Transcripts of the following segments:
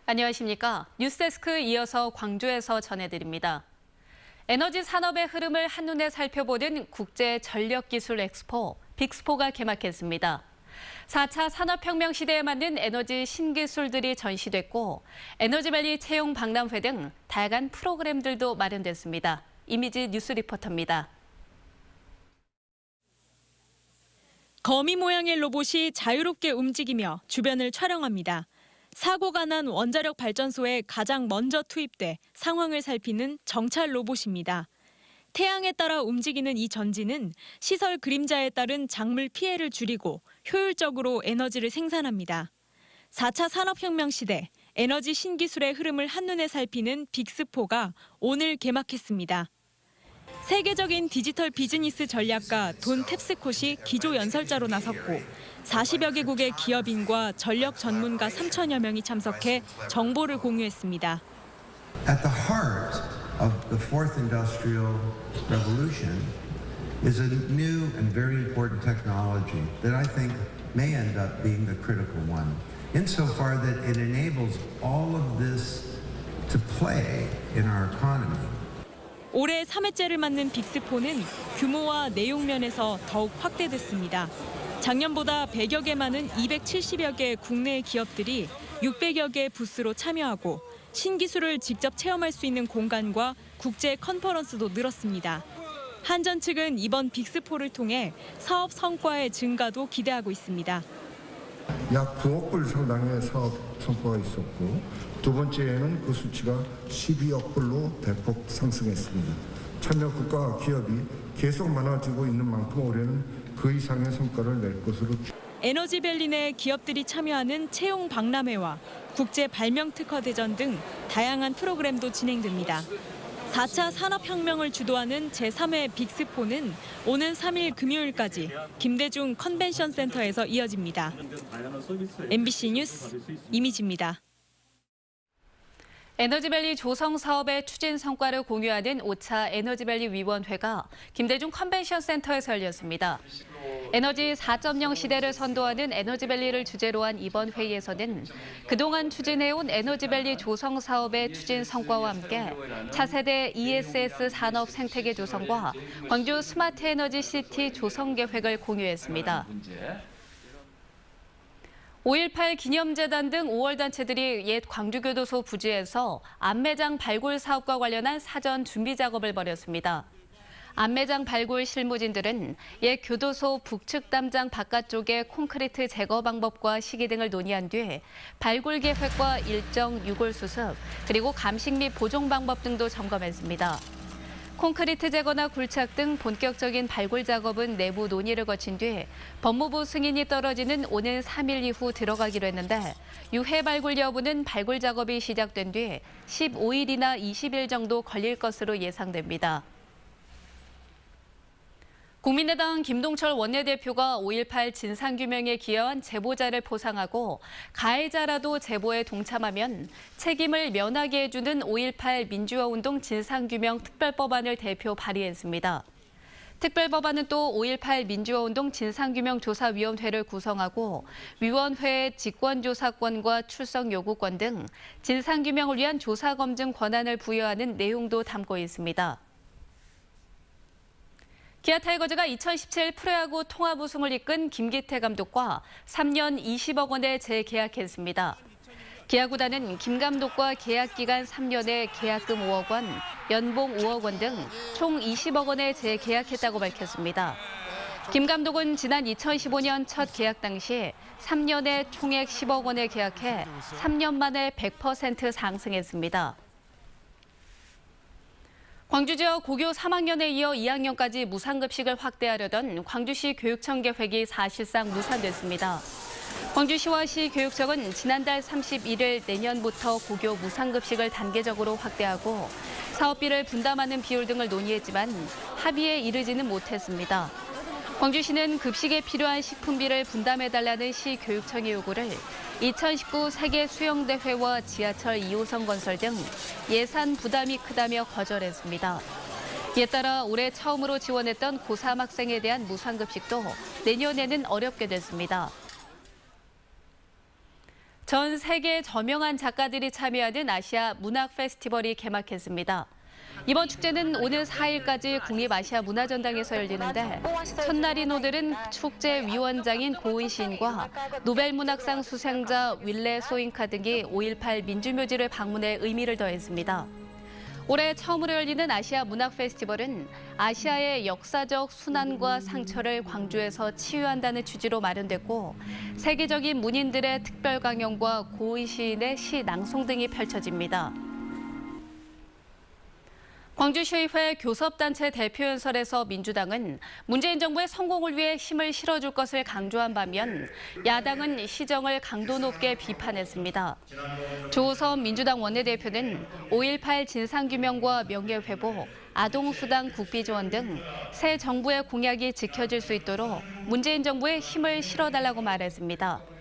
안녕하십니까. 뉴스데스크 이어서 광주에서 전해드립니다. 에너지 산업의 흐름을 한눈에 살펴보는 국제전력기술 엑스포, 빅스포가 개막했습니다. 4차 산업혁명 시대에 맞는 에너지 신기술들이 전시됐고 에너지밸리 채용 박람회 등 다양한 프로그램들도 마련됐습니다. 이미지 뉴스 리포터입니다. 거미 모양의 로봇이 자유롭게 움직이며 주변을 촬영합니다. 사고가 난 원자력 발전소에 가장 먼저 투입돼 상황을 살피는 정찰 로봇입니다. 태양에 따라 움직이는 이 전지는 시설 그림자에 따른 작물 피해를 줄이고 효율적으로 에너지를 생산합니다. 4차 산업혁명 시대 에너지 신기술의 흐름을 한눈에 살피는 빅스포가 오늘 개막했습니다. 세계적인 디지털 비즈니스 전략가 돈 탭스콧이 기조 연설자로 나섰고 40여 개국의 기업인과 전력 전문가 3천여 명이 참석해 정보를 공유했습니다. At the heart of the fourth industrial revolution is a new and very important technology that I think may end up being the critical one, insofar that it enables all of this to play in our economy. 올해 3회째를 맞는 빅스포는 규모와 내용 면에서 더욱 확대됐습니다. 작년보다 100여 개 많은 270여 개의 국내 기업들이 600여 개의 부스로 참여하고 신기술을 직접 체험할 수 있는 공간과 국제 컨퍼런스도 늘었습니다. 한전 측은 이번 빅스포를 통해 사업 성과의 증가도 기대하고 있습니다. 약 9억 불 상당의 사업 성과가 있었고 두 번째에는 그 수치가 12억 불로 대폭 상승했습니다. 참여 국가와 기업이 계속 많아지고 있는 만큼 올해는 그 이상의 성과를 낼 것으로. 에너지밸리 내 기업들이 참여하는 채용 박람회와 국제 발명 특허 대전 등 다양한 프로그램도 진행됩니다. 4차 산업혁명을 주도하는 제3회 빅스포는 오는 3일 금요일까지 김대중 컨벤션 센터에서 이어집니다. MBC 뉴스 이미지입니다. 에너지밸리 조성 사업의 추진 성과를 공유하는 5차 에너지밸리 위원회가 김대중 컨벤션 센터에서 열렸습니다. 에너지 4.0 시대를 선도하는 에너지밸리를 주제로 한 이번 회의에서는 그동안 추진해온 에너지밸리 조성 사업의 추진 성과와 함께 차세대 ESS 산업 생태계 조성과 광주 스마트 에너지 시티 조성 계획을 공유했습니다. 5.18 기념재단 등 5월 단체들이 옛 광주교도소 부지에서 안매장 발굴 사업과 관련한 사전 준비 작업을 벌였습니다. 안매장 발굴 실무진들은 옛 교도소 북측 담장 바깥쪽의 콘크리트 제거 방법과 시기 등을 논의한 뒤 발굴 계획과 일정 유골 수습, 그리고 감식 및 보존 방법 등도 점검했습니다. 콘크리트 제거나 굴착 등 본격적인 발굴 작업은 내부 논의를 거친 뒤 법무부 승인이 떨어지는 오는 3일 이후 들어가기로 했는데 유해 발굴 여부는 발굴 작업이 시작된 뒤 15일이나 20일 정도 걸릴 것으로 예상됩니다. 국민의당 김동철 원내대표가 5.18 진상규명에 기여한 제보자를 포상하고 가해자라도 제보에 동참하면 책임을 면하게 해주는 5.18 민주화운동 진상규명 특별법안을 대표 발의했습니다. 특별법안은 또 5.18 민주화운동 진상규명조사위원회를 구성하고 위원회의 직권조사권과 출석 요구권 등 진상규명을 위한 조사검증 권한을 부여하는 내용도 담고 있습니다. 기아 타이거즈가 2017 프로야구 통합 우승을 이끈 김기태 감독과 3년 20억 원에 재계약했습니다. 기아 구단은 김 감독과 계약 기간 3년에 계약금 5억 원, 연봉 5억 원 등 총 20억 원에 재계약했다고 밝혔습니다. 김 감독은 지난 2015년 첫 계약 당시 3년에 총액 10억 원에 계약해 3년 만에 100% 상승했습니다. 광주 지역 고교 3학년에 이어 2학년까지 무상급식을 확대하려던 광주시 교육청 계획이 사실상 무산됐습니다. 광주시와 시교육청은 지난달 31일 내년부터 고교 무상급식을 단계적으로 확대하고 사업비를 분담하는 비율 등을 논의했지만 합의에 이르지는 못했습니다. 광주시는 급식에 필요한 식품비를 분담해달라는 시교육청의 요구를 2019 세계 수영대회와 지하철 2호선 건설 등 예산 부담이 크다며 거절했습니다. 이에 따라 올해 처음으로 지원했던 고3 학생에 대한 무상급식도 내년에는 어렵게 됐습니다. 전 세계 저명한 작가들이 참여하는 아시아 문학 페스티벌이 개막했습니다. 이번 축제는 오는 4일까지 국립아시아문화전당에서 열리는데 첫날인 오늘은 축제 위원장인 고은 시인과 노벨문학상 수상자 윌레 소잉카 등이 5.18 민주묘지를 방문해 의미를 더했습니다. 올해 처음으로 열리는 아시아 문학 페스티벌은 아시아의 역사적 순환과 상처를 광주에서 치유한다는 취지로 마련됐고 세계적인 문인들의 특별 강연과 고은 시인의 시 낭송 등이 펼쳐집니다. 광주시의회 교섭단체 대표연설에서 민주당은 문재인 정부의 성공을 위해 힘을 실어줄 것을 강조한 반면 야당은 시정을 강도 높게 비판했습니다. 조호섭 민주당 원내대표는 5.18 진상규명과 명예회복, 아동수당 국비지원 등 새 정부의 공약이 지켜질 수 있도록 문재인 정부에 힘을 실어달라고 말했습니다.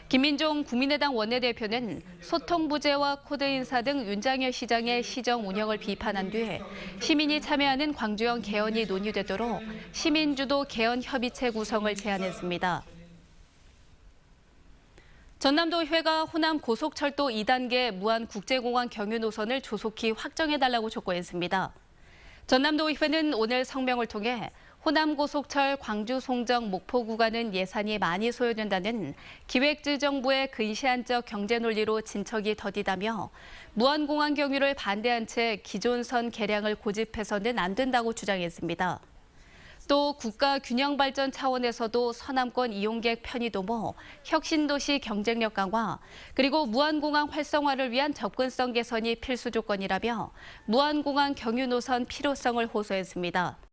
김민종 국민의당 원내대표는 소통 부재와 코드 인사 등 윤장열 시장의 시정 운영을 비판한 뒤 시민이 참여하는 광주형 개헌이 논의되도록 시민주도 개헌협의체 구성을 제안했습니다. 전남도의회가 호남 고속철도 2단계 무안국제공항 경유 노선을 조속히 확정해달라고 촉구했습니다. 전남도의회는 오늘 성명을 통해 호남고속철 광주 송정 목포 구간은 예산이 많이 소요된다는 기획재정부의 근시안적 경제 논리로 진척이 더디다며 무안공항 경유를 반대한 채 기존선 개량을 고집해서는 안 된다고 주장했습니다. 또 국가 균형 발전 차원에서도 서남권 이용객 편의 도모, 혁신도시 경쟁력 강화, 그리고 무안공항 활성화를 위한 접근성 개선이 필수 조건이라며 무안공항 경유 노선 필요성을 호소했습니다.